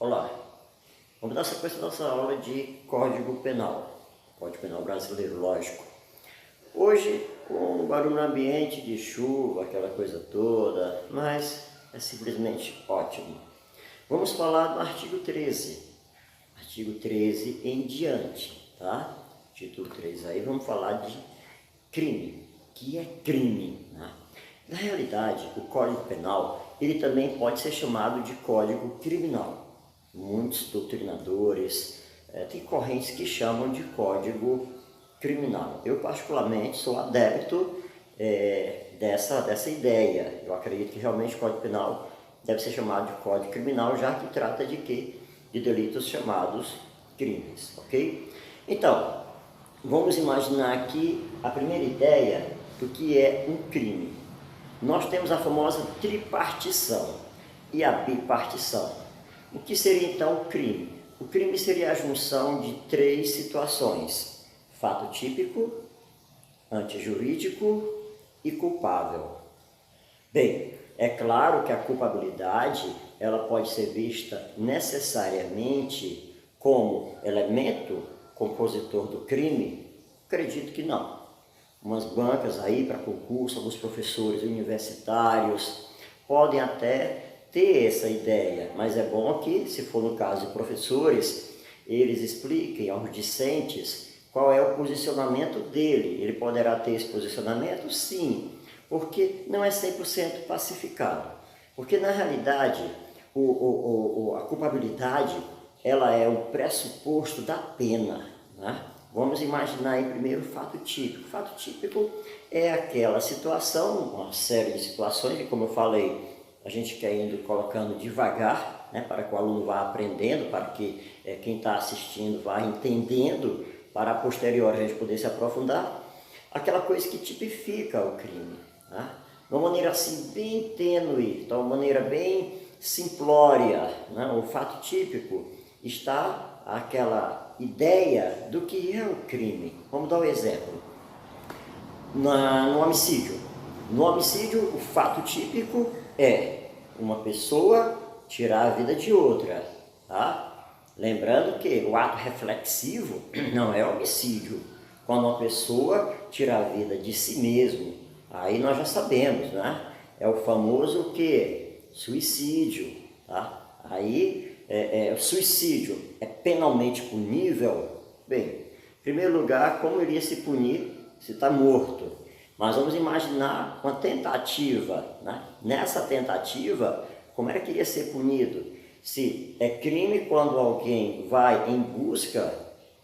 Olá, vamos dar sequência à nossa aula de Código Penal, Código Penal brasileiro, lógico. Hoje, com barulho no ambiente de chuva, aquela coisa toda, mas é simplesmente ótimo. Vamos falar do artigo 13 em diante, tá? Título 3 aí, vamos falar de crime, que é crime, né? Na realidade, o Código Penal, ele também pode ser chamado de Código Criminal. Muitos doutrinadores, tem correntes que chamam de Código Criminal. Eu particularmente sou adepto dessa ideia. Eu acredito que realmente o Código Penal deve ser chamado de Código Criminal, já que trata de quê? De delitos chamados crimes, ok? Então, vamos imaginar aqui a primeira ideia do que é um crime. Nós temos a famosa tripartição e a bipartição. O que seria então o crime? O crime seria a junção de três situações: fato típico, antijurídico e culpável. Bem, é claro que a culpabilidade ela pode ser vista necessariamente como elemento compositor do crime? Acredito que não. Umas bancas aí para concurso, alguns professores universitários podem até ter essa ideia, mas é bom que, se for no caso de professores, eles expliquem aos discentes qual é o posicionamento dele. Ele poderá ter esse posicionamento? Sim, porque não é 100% pacificado. Porque, na realidade, a culpabilidade ela é o pressuposto da pena, né? Vamos imaginar aí primeiro o fato típico. O fato típico é aquela situação, uma série de situações, e como eu falei, a gente quer indo colocando devagar, né, para que o aluno vá aprendendo, para que quem está assistindo vá entendendo, para a posterior a gente poder se aprofundar. Aquela coisa que tipifica o crime, né? De uma maneira assim bem tênue, de uma maneira bem simplória, né? O fato típico está aquela ideia do que é o crime. Vamos dar um exemplo. No homicídio. No homicídio, o fato típico é uma pessoa tirar a vida de outra, tá? Lembrando que o ato reflexivo não é homicídio. Quando uma pessoa tira a vida de si mesmo, aí nós já sabemos, né? É o famoso que? Suicídio, tá? Aí o suicídio é penalmente punível? Bem, em primeiro lugar, como iria se punir se está morto? Mas vamos imaginar uma tentativa, né? Nessa tentativa, como é que iria ser punido? Se é crime quando alguém vai em busca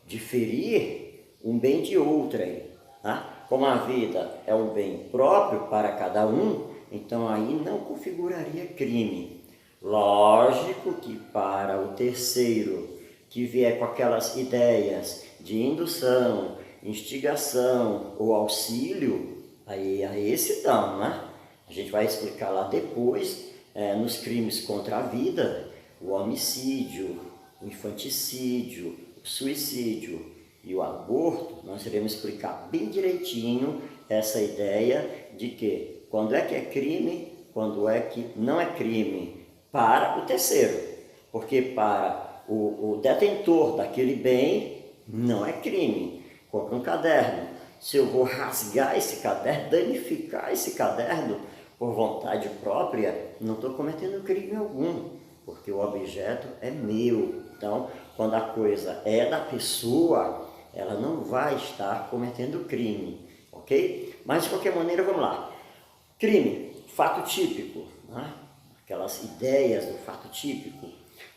de ferir um bem de outrem, né? Como a vida é um bem próprio para cada um, então aí não configuraria crime. Lógico que para o terceiro que vier com aquelas ideias de indução, instigação ou auxílio, aí esse não, né? A gente vai explicar lá depois, nos crimes contra a vida, o homicídio, o infanticídio, o suicídio e o aborto. Nós iremos explicar bem direitinho essa ideia de que quando é que é crime, quando é que não é crime, para o terceiro, porque para o detentor daquele bem não é crime. Compre um caderno, se eu vou rasgar esse caderno, danificar esse caderno por vontade própria, não estou cometendo crime algum, porque o objeto é meu. Então, quando a coisa é da pessoa, ela não vai estar cometendo crime, ok? Mas de qualquer maneira, vamos lá. Crime, fato típico, né? Aquelas ideias do fato típico.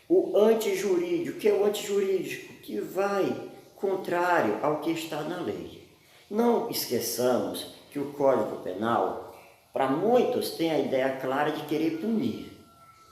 O antijurídico, que é o antijurídico? Que vai contrário ao que está na lei. Não esqueçamos que o Código Penal, para muitos, tem a ideia clara de querer punir.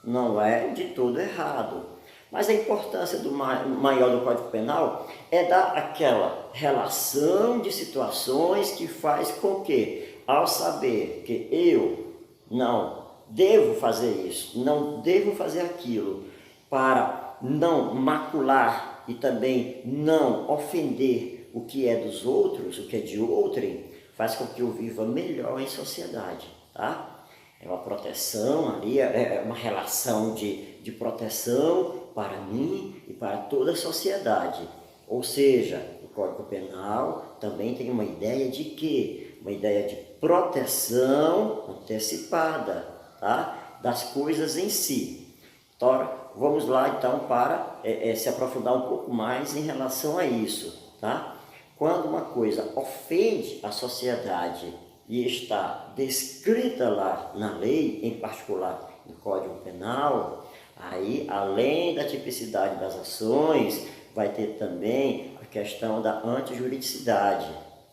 Não é de todo errado. Mas a importância maior do Código Penal é dar aquela relação de situações que faz com que, ao saber que eu não devo fazer isso, não devo fazer aquilo, para não macular e também não ofender o que é dos outros, o que é de outrem, faz com que eu viva melhor em sociedade, tá? É uma proteção ali, é uma relação de de proteção para mim e para toda a sociedade. Ou seja, o Código Penal também tem uma ideia de quê? Uma ideia de proteção antecipada, tá? Das coisas em si. Então, vamos lá então para se aprofundar um pouco mais em relação a isso, tá? Quando uma coisa ofende a sociedade e está descrita lá na lei, em particular no Código Penal, aí além da tipicidade das ações, vai ter também a questão da antijuridicidade,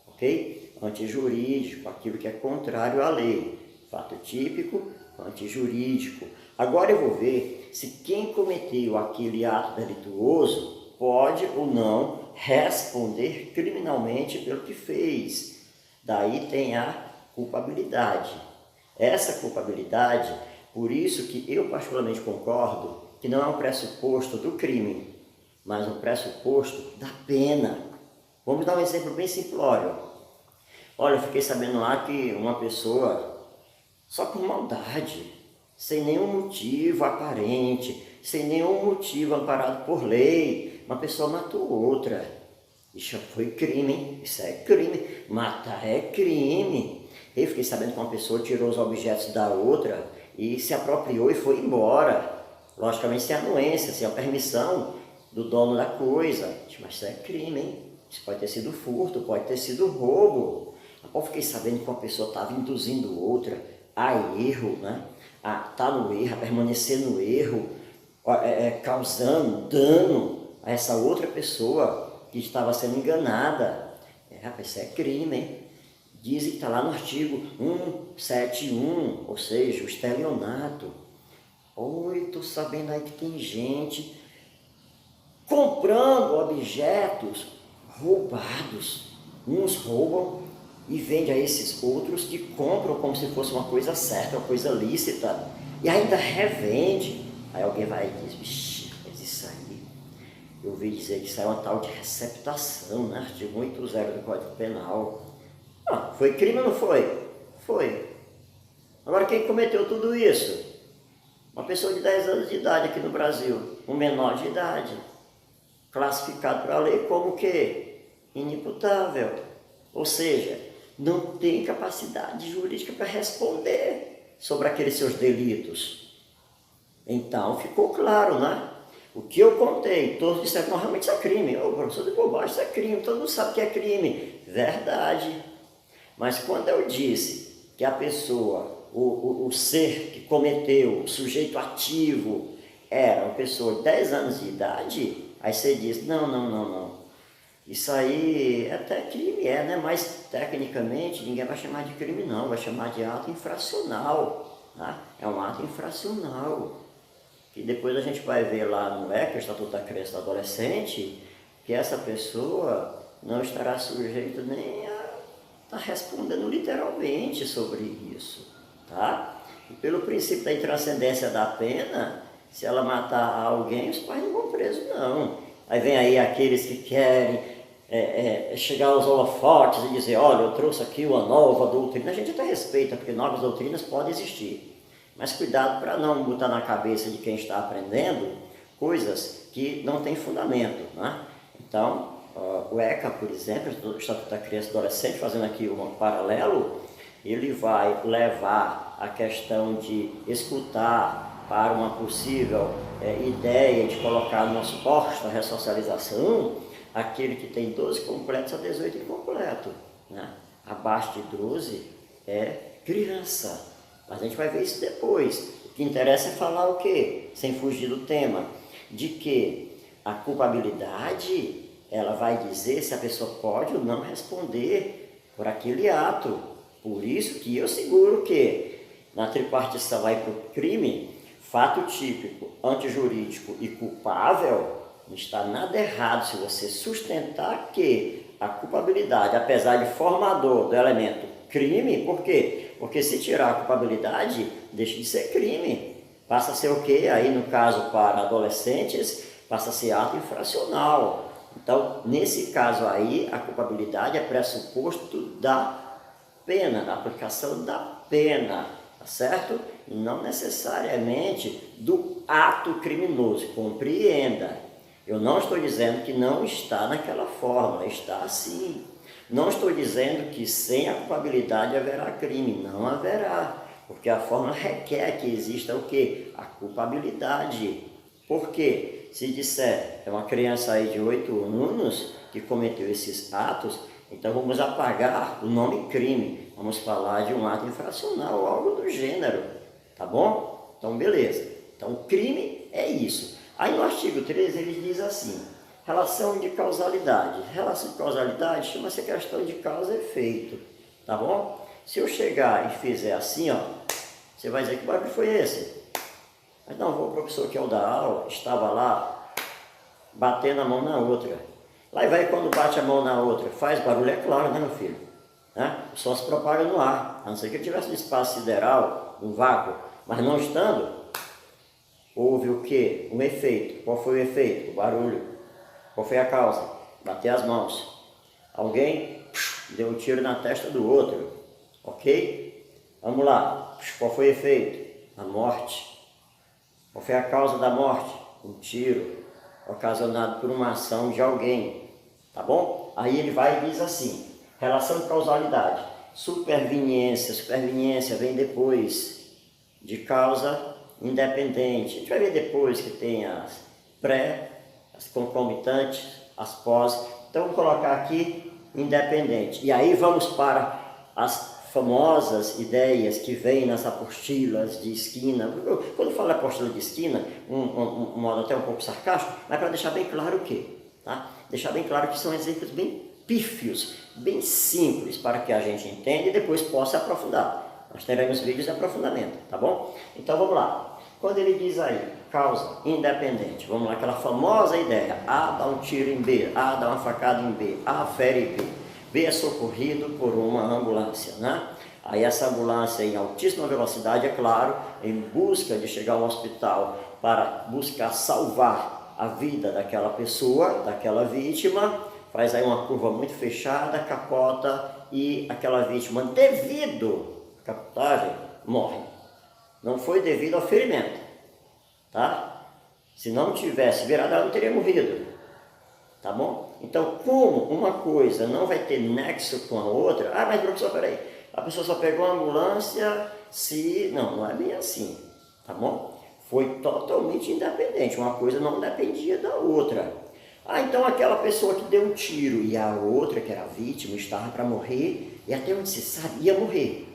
ok? Antijurídico, aquilo que é contrário à lei. Fato típico, antijurídico. Agora eu vou ver se quem cometeu aquele ato delituoso pode ou não responder criminalmente pelo que fez. Daí tem a culpabilidade. Essa culpabilidade, por isso que eu particularmente concordo que não é um pressuposto do crime, mas um pressuposto da pena. Vamos dar um exemplo bem simplório. Olha, eu fiquei sabendo lá que uma pessoa, só por maldade, sem nenhum motivo aparente, sem nenhum motivo amparado por lei, uma pessoa matou outra. Isso foi crime, hein? Isso é crime. Matar é crime. Eu fiquei sabendo que uma pessoa tirou os objetos da outra e se apropriou e foi embora. Logicamente sem anuência, sem a permissão do dono da coisa. Mas isso é crime, hein? Isso pode ter sido furto, pode ter sido roubo. Eu fiquei sabendo que uma pessoa estava induzindo outra a erro, né? A estar no erro, a permanecer no erro, causando dano a essa outra pessoa que estava sendo enganada. Rapaz, isso é crime, hein? Dizem que está lá no artigo 171, ou seja, o estelionato. Oi, estou sabendo aí que tem gente comprando objetos roubados. Uns roubam e vendem a esses outros que compram como se fosse uma coisa certa, uma coisa lícita, e ainda revende. Aí alguém vai e diz, vixi, mas isso aí, eu ouvi dizer que isso é uma tal de receptação, né? Artigo 180 do Código Penal. Ah, foi crime ou não foi? Foi. Agora quem cometeu tudo isso? Uma pessoa de 10 anos de idade aqui no Brasil, um menor de idade, classificado pela lei como o quê? Inimputável. Ou seja, não tem capacidade jurídica para responder sobre aqueles seus delitos. Então ficou claro, né? O que eu contei, todos disseram que não, realmente isso é crime. Ô, professor de bobagem, isso é crime, todo mundo sabe que é crime. Verdade. Mas quando eu disse que a pessoa, o ser que cometeu, o sujeito ativo, era uma pessoa de 10 anos de idade, aí você diz, não. Isso aí até crime né? Mas tecnicamente ninguém vai chamar de crime não, vai chamar de ato infracional. Tá? É um ato infracional. Que depois a gente vai ver lá no ECA, o Estatuto da Criança e do Adolescente, que essa pessoa não estará sujeita nem a estar respondendo literalmente sobre isso. Tá? E pelo princípio da intranscendência da pena, se ela matar alguém, os pais não vão presos não. Aí vem aí aqueles que querem chegar aos holofotes e dizer, olha, eu trouxe aqui uma nova doutrina. A gente até respeita, porque novas doutrinas podem existir. Mas cuidado para não botar na cabeça de quem está aprendendo coisas que não têm fundamento. Né? Então, o ECA, por exemplo, o Estatuto da Criança e do Adolescente, fazendo aqui um paralelo, ele vai levar a questão de escutar para uma possível ideia de colocar numa suposta ressocialização aquele que tem 12 completos a 18 incompleto. Né? Abaixo de 12 é criança. Mas a gente vai ver isso depois. O que interessa é falar o quê? Sem fugir do tema. De que a culpabilidade, ela vai dizer se a pessoa pode ou não responder por aquele ato. Por isso que eu seguro que na tripartição vai para o crime, fato típico, antijurídico e culpável, não está nada errado se você sustentar que a culpabilidade, apesar de formador do elemento crime, por quê? Porque se tirar a culpabilidade, deixa de ser crime. Passa a ser o quê? Aí, no caso, para adolescentes, passa a ser ato infracional. Então, nesse caso aí, a culpabilidade é pressuposto da pena, da aplicação da pena, tá certo? E não necessariamente do ato criminoso. Compreenda. Eu não estou dizendo que não está naquela forma, está sim. Não estou dizendo que sem a culpabilidade haverá crime, não haverá. Porque a forma requer que exista o quê? A culpabilidade. Por quê? Se disser, é uma criança aí de 8 anos que cometeu esses atos, então vamos apagar o nome crime. Vamos falar de um ato infracional ou algo do gênero. Tá bom? Então, beleza. Então, crime é isso. Aí no artigo 13 ele diz assim, relação de causalidade. Relação de causalidade chama-se questão de causa e efeito. Tá bom? Se eu chegar e fizer assim, ó, você vai dizer, que barulho foi esse? Mas não, o professor que é o da aula estava lá batendo a mão na outra. Lá e vai quando bate a mão na outra, faz barulho, é claro, né, meu filho? Né? Só se propaga no ar, a não ser que tivesse um espaço sideral, um vácuo, mas não estando, houve o quê? Um efeito. Qual foi o efeito? O barulho. Qual foi a causa? Bater as mãos. Alguém deu um tiro na testa do outro, ok? Vamos lá. Qual foi o efeito? A morte. Qual foi a causa da morte? Um tiro ocasionado por uma ação de alguém, tá bom? Aí ele vai e diz assim, relação de causalidade, superveniência vem depois de causa independente. A gente vai ver depois que tem as pré, as concomitantes, as pós. Então vamos colocar aqui independente. E aí vamos para as famosas ideias que vêm nas apostilas de esquina. Quando eu falo apostila de esquina, um modo até um pouco sarcástico, mas para deixar bem claro o quê? Tá? Deixar bem claro que são exemplos bem pífios, bem simples, para que a gente entenda e depois possa aprofundar. Nós teremos vídeos de aprofundamento, tá bom? Então vamos lá. Quando ele diz aí, causa independente, vamos lá, aquela famosa ideia, A dá um tiro em B, A dá uma facada em B, A fere B. B é socorrido por uma ambulância, né? Aí essa ambulância em altíssima velocidade, é claro, em busca de chegar ao hospital para buscar salvar a vida daquela pessoa, daquela vítima, faz aí uma curva muito fechada, capota e aquela vítima, devido à capotagem, morre. Não foi devido ao ferimento, tá? Se não tivesse virado, ela não teria morrido. Tá bom? Então, como uma coisa não vai ter nexo com a outra... Ah, mas professor, peraí, a pessoa só pegou a ambulância se... Não, não é bem assim, tá bom? Foi totalmente independente, uma coisa não dependia da outra. Ah, então aquela pessoa que deu um tiro e a outra, que era a vítima, estava para morrer, e até onde se sabe, ia morrer.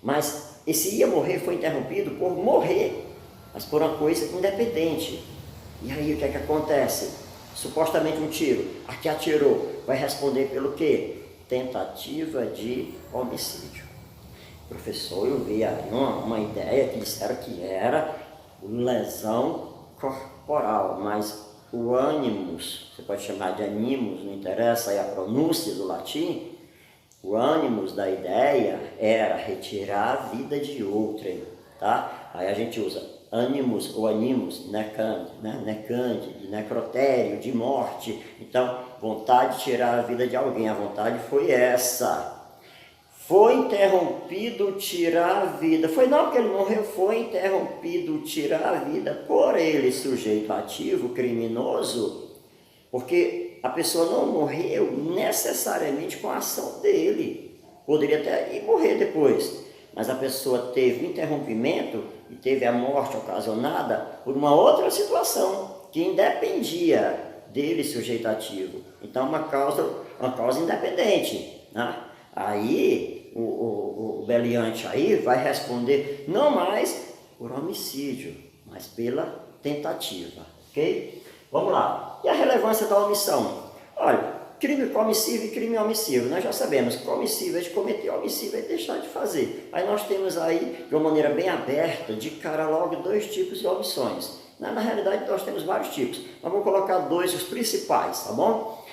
Mas esse ia morrer foi interrompido por morrer, mas por uma coisa independente. E aí o que é que acontece? Supostamente um tiro, a que atirou vai responder pelo quê? Tentativa de homicídio. Professor, eu vi aí uma ideia que disseram que era lesão corporal, mas o animus, você pode chamar de animus, não interessa aí a pronúncia do latim, o animus da ideia era retirar a vida de outrem, tá? Aí a gente usa animus ou animus, necand, né? Necande, de necrotério, de morte. Então, vontade de tirar a vida de alguém, a vontade foi essa. Foi interrompido tirar a vida. Foi não porque ele morreu, foi interrompido tirar a vida por ele, sujeito ativo, criminoso, porque a pessoa não morreu necessariamente com a ação dele. Poderia até ir morrer depois, mas a pessoa teve interrompimento e teve a morte ocasionada por uma outra situação que independia dele, sujeito ativo. Então, uma causa independente, né? Aí, o beliante aí vai responder não mais por homicídio, mas pela tentativa, ok? Vamos lá. E a relevância da omissão? Olha, crime comissivo e crime omissivo. Nós já sabemos que comissivo é de cometer, omissivo é de deixar de fazer. Aí nós temos aí, de uma maneira bem aberta, de cara logo, dois tipos de omissões. Na realidade, nós temos vários tipos. Mas vamos colocar dois, os principais, tá bom?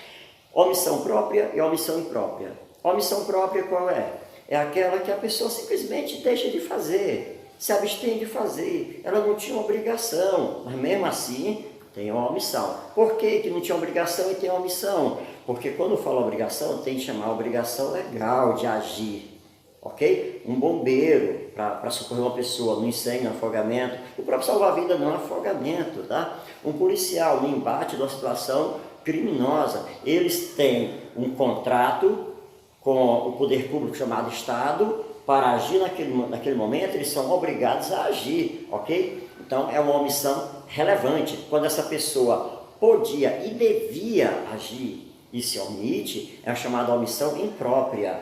Omissão própria e omissão imprópria. Omissão própria qual é? É aquela que a pessoa simplesmente deixa de fazer, se abstém de fazer. Ela não tinha obrigação, mas mesmo assim tem uma omissão. Por que não tinha obrigação e tem omissão? Porque quando fala obrigação, tem que chamar a obrigação legal de agir. ok? Um bombeiro para socorrer uma pessoa no incêndio, no afogamento, o próprio salva-vida não é afogamento, tá? Um policial no embate de uma situação criminosa, eles têm um contrato com o poder público chamado Estado para agir naquele momento, eles são obrigados a agir, ok? Então é uma omissão relevante. Quando essa pessoa podia e devia agir e se omite, é a chamada omissão imprópria.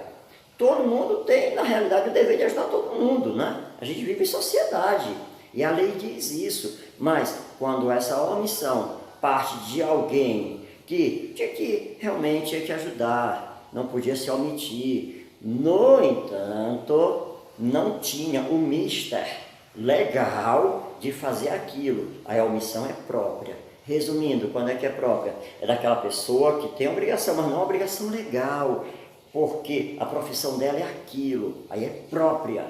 Todo mundo tem, na realidade, o dever de ajudar todo mundo, né? A gente vive em sociedade e a lei diz isso. Mas quando essa omissão parte de alguém que tinha que realmente tinha que ajudar, não podia se omitir. No entanto, não tinha o mister legal de fazer aquilo. Aí a omissão é própria. Resumindo, quando é que é própria? É daquela pessoa que tem obrigação, mas não é uma obrigação legal, porque a profissão dela é aquilo, aí é própria.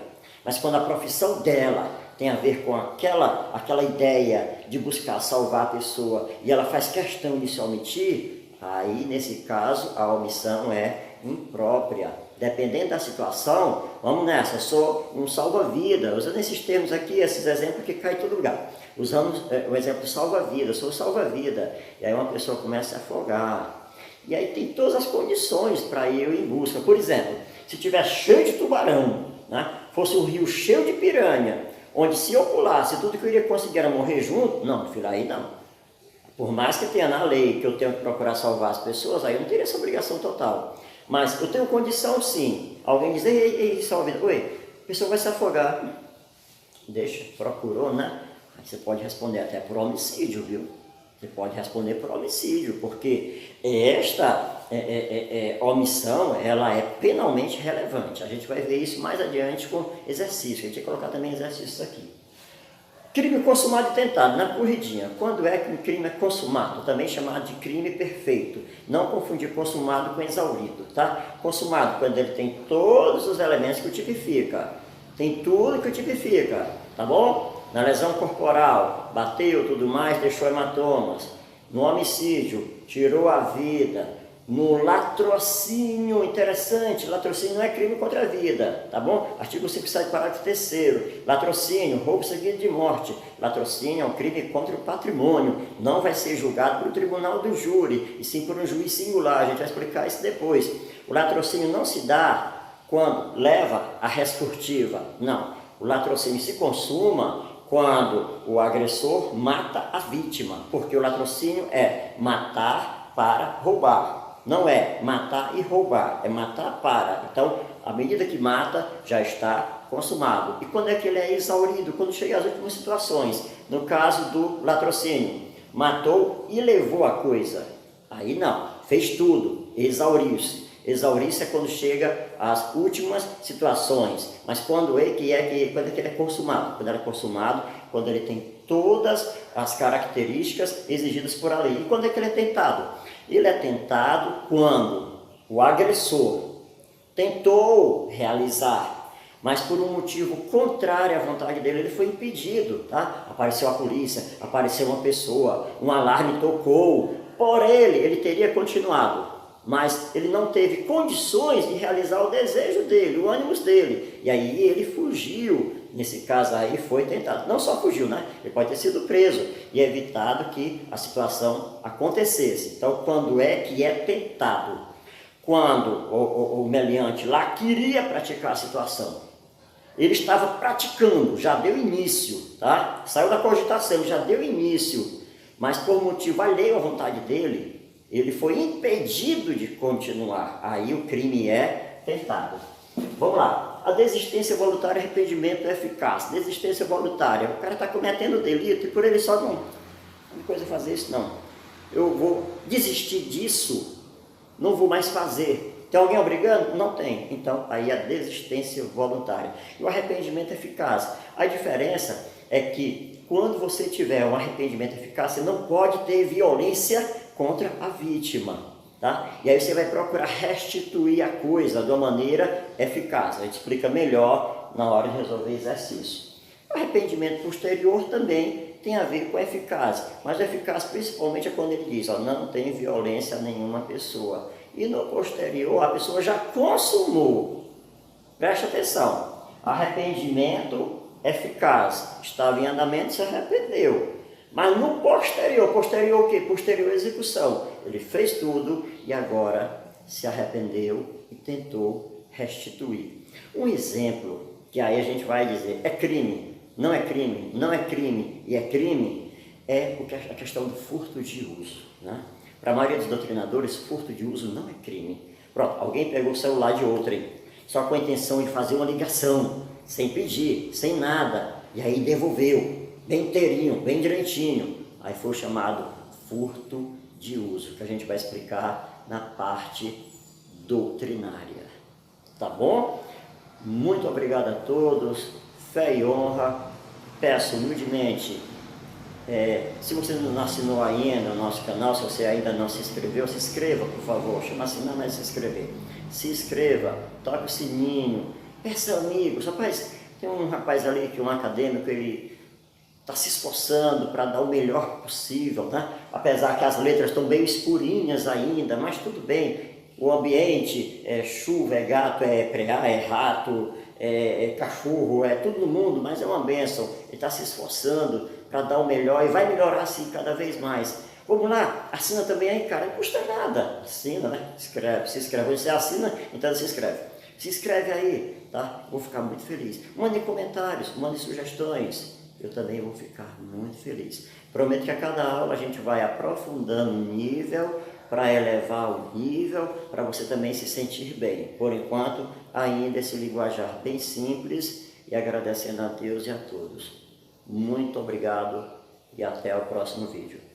Mas quando a profissão dela tem a ver com aquela ideia de buscar salvar a pessoa e ela faz questão de se omitir, aí nesse caso a omissão é imprópria. Dependendo da situação, vamos nessa, eu sou um salva-vida, usando esses termos aqui, esses exemplos que caem em todo lugar. Usando o exemplo salva-vida, eu sou salva-vida, e aí uma pessoa começa a afogar. E aí tem todas as condições para ir em busca. Por exemplo, se tiver cheio de tubarão, né, fosse um rio cheio de piranha, onde se eu pulasse, tudo que eu iria conseguir era morrer junto, não, filho, aí não. Por mais que tenha na lei que eu tenho que procurar salvar as pessoas, aí eu não teria essa obrigação total. Mas eu tenho condição sim. Alguém diz, ei, salve, oi, a pessoa vai se afogar. Deixa, procurou, né? Aí você pode responder até por homicídio, viu? Você pode responder por homicídio, porque esta omissão, ela é penalmente relevante. A gente vai ver isso mais adiante com exercício. A gente vai colocar também exercícios aqui. Crime consumado e tentado, na corridinha. Quando é que um crime é consumado? Também chamado de crime perfeito. Não confundir consumado com exaurido, tá? Consumado, quando ele tem todos os elementos que o tipifica. Tem tudo que o tipifica, tá bom? Na lesão corporal, bateu, tudo mais, deixou hematomas. No homicídio, tirou a vida. No latrocínio, interessante, latrocínio não é crime contra a vida, tá bom? Artigo 57, parágrafo 3º, latrocínio, roubo seguido de morte. Latrocínio é um crime contra o patrimônio, não vai ser julgado pelo tribunal do júri, e sim por um juiz singular, a gente vai explicar isso depois. O latrocínio não se dá quando leva a res furtiva, não. O latrocínio se consuma quando o agressor mata a vítima, porque o latrocínio é matar para roubar. Não é matar e roubar, é matar para. Então, à medida que mata, já está consumado. E quando é que ele é exaurido? Quando chega às últimas situações. No caso do latrocínio, matou e levou a coisa. Aí não, fez tudo, exauriu-se. Exaurir-se é quando chega às últimas situações. Mas quando é que ele é consumado? Quando ele é consumado, quando ele tem todas as características exigidas por a lei. E quando é que ele é tentado? Ele é tentado quando o agressor tentou realizar, mas por um motivo contrário à vontade dele, ele foi impedido, tá? Apareceu a polícia, apareceu uma pessoa, um alarme tocou, por ele teria continuado, mas ele não teve condições de realizar o desejo dele, o ânimo dele, e aí ele fugiu. Nesse caso aí foi tentado, não só fugiu, né? Ele pode ter sido preso e evitado que a situação acontecesse. Então, quando é que é tentado? Quando o meliante lá queria praticar a situação. Ele estava praticando, já deu início, tá? Saiu da cogitação, já deu início, mas por motivo alheio à vontade dele, ele foi impedido de continuar. Aí o crime é tentado. Vamos lá. A desistência voluntária, arrependimento é eficaz. Desistência voluntária, o cara está cometendo delito e por ele só não coisa fazer isso, não. Eu vou desistir disso, não vou mais fazer. Tem alguém obrigando? Não tem. Então, aí a desistência voluntária. E o arrependimento eficaz. A diferença é que quando você tiver um arrependimento eficaz, você não pode ter violência contra a vítima. Tá? E aí você vai procurar restituir a coisa de uma maneira eficaz. A gente explica melhor na hora de resolver exercício. O arrependimento posterior também tem a ver com a eficácia, mas a eficácia principalmente é quando ele diz, ó, não tem violência a nenhuma pessoa. E no posterior a pessoa já consumou Preste atenção, arrependimento eficaz, estava em andamento, se arrependeu. Mas no posterior, posterior o quê? Posterior execução. Ele fez tudo e agora se arrependeu e tentou restituir. Um exemplo que aí a gente vai dizer, é crime, não é crime, não é crime e é crime, é a questão do furto de uso. Né? Para a maioria dos doutrinadores, furto de uso não é crime. Pronto, alguém pegou o celular de outrem, só com a intenção de fazer uma ligação, sem pedir, sem nada, e aí devolveu, bem inteirinho, bem direitinho. Aí foi chamado furto de uso, que a gente vai explicar na parte doutrinária. Tá bom? Muito obrigado a todos, fé e honra. Peço humildemente, se você não assinou ainda o nosso canal, se você ainda não se inscreveu, se inscreva, por favor. Chama assinar, mas se inscrever. Se inscreva, toque o sininho, peça amigos. Rapaz, tem um rapaz ali que é um acadêmico, ele está se esforçando para dar o melhor possível, né? Apesar que as letras estão bem escurinhas ainda, mas tudo bem. O ambiente é chuva, é gato, é preá, é rato, é cachorro, é tudo no mundo, mas é uma bênção. Ele está se esforçando para dar o melhor e vai melhorar assim cada vez mais. Vamos lá, assina também aí, cara, não custa nada. Assina, né? Se inscreve. Você assina, então se inscreve. Se inscreve aí, tá? Vou ficar muito feliz. Mande comentários, mande sugestões. Eu também vou ficar muito feliz. Prometo que a cada aula a gente vai aprofundando o nível, para elevar o nível, para você também se sentir bem. Por enquanto, ainda esse linguajar bem simples e agradecendo a Deus e a todos. Muito obrigado e até o próximo vídeo.